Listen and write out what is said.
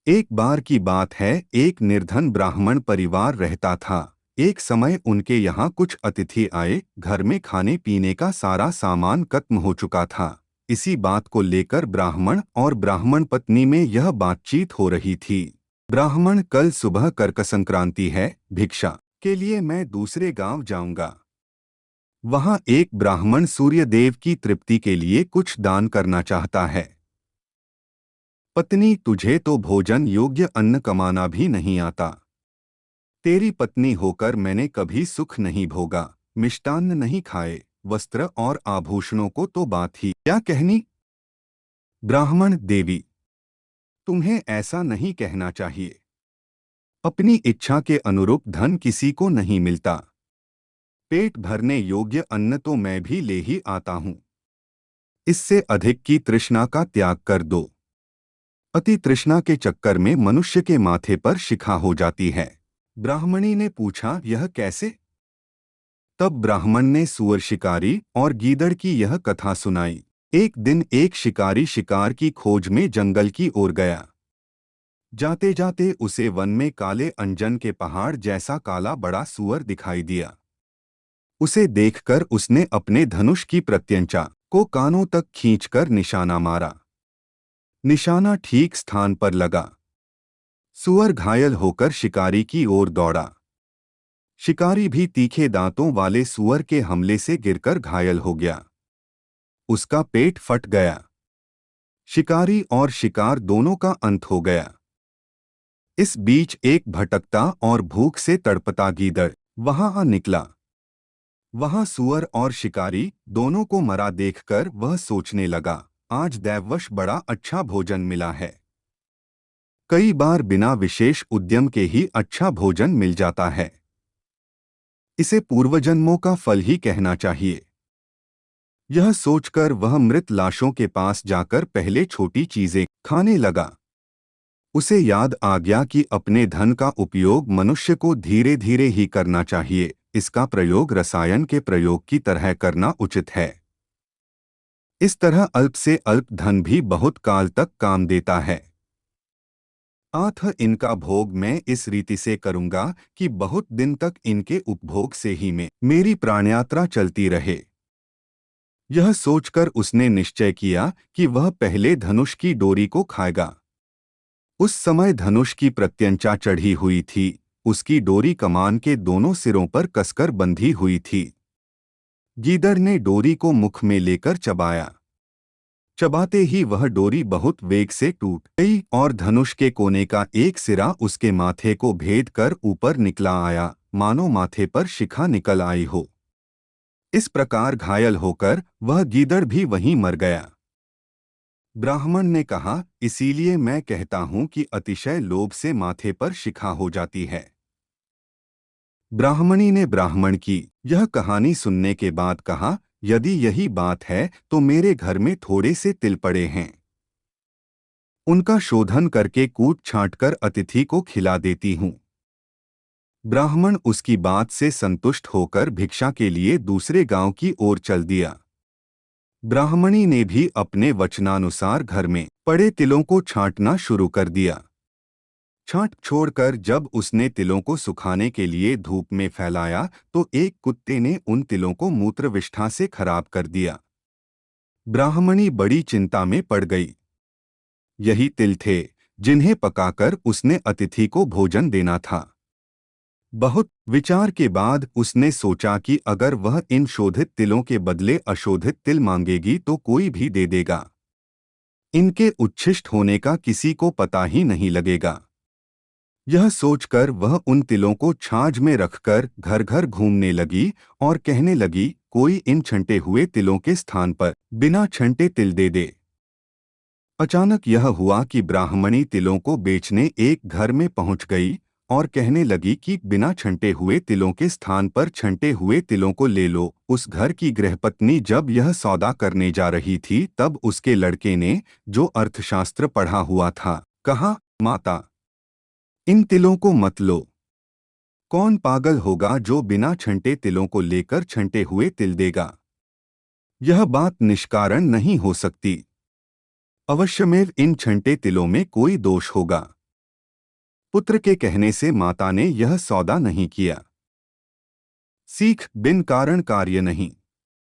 एक बार की बात है, एक निर्धन ब्राह्मण परिवार रहता था। एक समय उनके यहाँ कुछ अतिथि आए। घर में खाने पीने का सारा सामान खत्म हो चुका था। इसी बात को लेकर ब्राह्मण और ब्राह्मण पत्नी में यह बातचीत हो रही थी। ब्राह्मण, कल सुबह कर्क संक्रांति है, भिक्षा के लिए मैं दूसरे गांव जाऊंगा। वहां एक ब्राह्मण सूर्यदेव की तृप्ति के लिए कुछ दान करना चाहता है। पत्नी, तुझे तो भोजन योग्य अन्न कमाना भी नहीं आता। तेरी पत्नी होकर मैंने कभी सुख नहीं भोगा, मिष्टान्न नहीं खाए, वस्त्र और आभूषणों को तो बात ही क्या कहनी। ब्राह्मण, देवी, तुम्हें ऐसा नहीं कहना चाहिए। अपनी इच्छा के अनुरूप धन किसी को नहीं मिलता। पेट भरने योग्य अन्न तो मैं भी ले ही आता हूँ। इससे अधिक की तृष्णा का त्याग कर दो। अति तृष्णा के चक्कर में मनुष्य के माथे पर शिखा हो जाती है। ब्राह्मणी ने पूछा, यह कैसे? तब ब्राह्मण ने सूअर शिकारी और गीदड़ की यह कथा सुनाई। एक दिन एक शिकारी शिकार की खोज में जंगल की ओर गया। जाते जाते उसे वन में काले अंजन के पहाड़ जैसा काला बड़ा सूअर दिखाई दिया। उसे देखकर उसने अपने धनुष की प्रत्यंचा को कानों तक खींचकर निशाना मारा। निशाना ठीक स्थान पर लगा। सूअर घायल होकर शिकारी की ओर दौड़ा। शिकारी भी तीखे दांतों वाले सूअर के हमले से गिरकर घायल हो गया। उसका पेट फट गया। शिकारी और शिकार दोनों का अंत हो गया। इस बीच एक भटकता और भूख से तड़पता गीदड़ वहां आ निकला। वहां सूअर और शिकारी दोनों को मरा देखकर वह सोचने लगा, आज दैववश बड़ा अच्छा भोजन मिला है। कई बार बिना विशेष उद्यम के ही अच्छा भोजन मिल जाता है। इसे पूर्वजन्मों का फल ही कहना चाहिए। यह सोचकर वह मृत लाशों के पास जाकर पहले छोटी चीजें खाने लगा। उसे याद आ गया कि अपने धन का उपयोग मनुष्य को धीरे धीरे ही करना चाहिए। इसका प्रयोग रसायन के प्रयोग की तरह करना उचित है। इस तरह अल्प से अल्प धन भी बहुत काल तक काम देता है। अतः इनका भोग मैं इस रीति से करूंगा कि बहुत दिन तक इनके उपभोग से ही मेरी प्राणयात्रा चलती रहे। यह सोचकर उसने निश्चय किया कि वह पहले धनुष की डोरी को खाएगा। उस समय धनुष की प्रत्यंचा चढ़ी हुई थी। उसकी डोरी कमान के दोनों सिरों पर कसकर बंधी हुई थी। गीदड़ ने डोरी को मुख में लेकर चबाया। चबाते ही वह डोरी बहुत वेग से टूट गई और धनुष के कोने का एक सिरा उसके माथे को भेद कर ऊपर निकला आया, मानो माथे पर शिखा निकल आई हो। इस प्रकार घायल होकर वह गीदड़ भी वहीं मर गया। ब्राह्मण ने कहा, इसीलिए मैं कहता हूं कि अतिशय लोभ से माथे पर शिखा हो जाती है। ब्राह्मणी ने ब्राह्मण की यह कहानी सुनने के बाद कहा, यदि यही बात है तो मेरे घर में थोड़े से तिल पड़े हैं। उनका शोधन करके कूट छांट कर अतिथि को खिला देती हूँ। ब्राह्मण उसकी बात से संतुष्ट होकर भिक्षा के लिए दूसरे गांव की ओर चल दिया। ब्राह्मणी ने भी अपने वचनानुसार घर में पड़े तिलों को छांटना शुरू कर दिया। छांट छोड़कर जब उसने तिलों को सुखाने के लिए धूप में फैलाया तो एक कुत्ते ने उन तिलों को मूत्रविष्ठा से खराब कर दिया। ब्राह्मणी बड़ी चिंता में पड़ गई। यही तिल थे जिन्हें पकाकर उसने अतिथि को भोजन देना था। बहुत विचार के बाद उसने सोचा कि अगर वह इन शोधित तिलों के बदले अशोधित तिल मांगेगी तो कोई भी दे देगा। इनके उच्छिष्ट होने का किसी को पता ही नहीं लगेगा। यह सोचकर वह उन तिलों को छाछ में रखकर घर घर घूमने लगी और कहने लगी, कोई इन छंटे हुए तिलों के स्थान पर बिना छंटे तिल दे दे। अचानक यह हुआ कि ब्राह्मणी तिलों को बेचने एक घर में पहुंच गई और कहने लगी कि बिना छंटे हुए तिलों के स्थान पर छंटे हुए तिलों को ले लो। उस घर की गृहपत्नी जब यह सौदा करने जा रही थी तब उसके लड़के ने, जो अर्थशास्त्र पढ़ा हुआ था, कहा, माता, इन तिलों को मत लो। कौन पागल होगा जो बिना छंटे तिलों को लेकर छंटे हुए तिल देगा? यह बात निष्कारण नहीं हो सकती। अवश्यमेव इन छंटे तिलों में कोई दोष होगा। पुत्र के कहने से माता ने यह सौदा नहीं किया। सीख बिन कारण कार्य नहीं।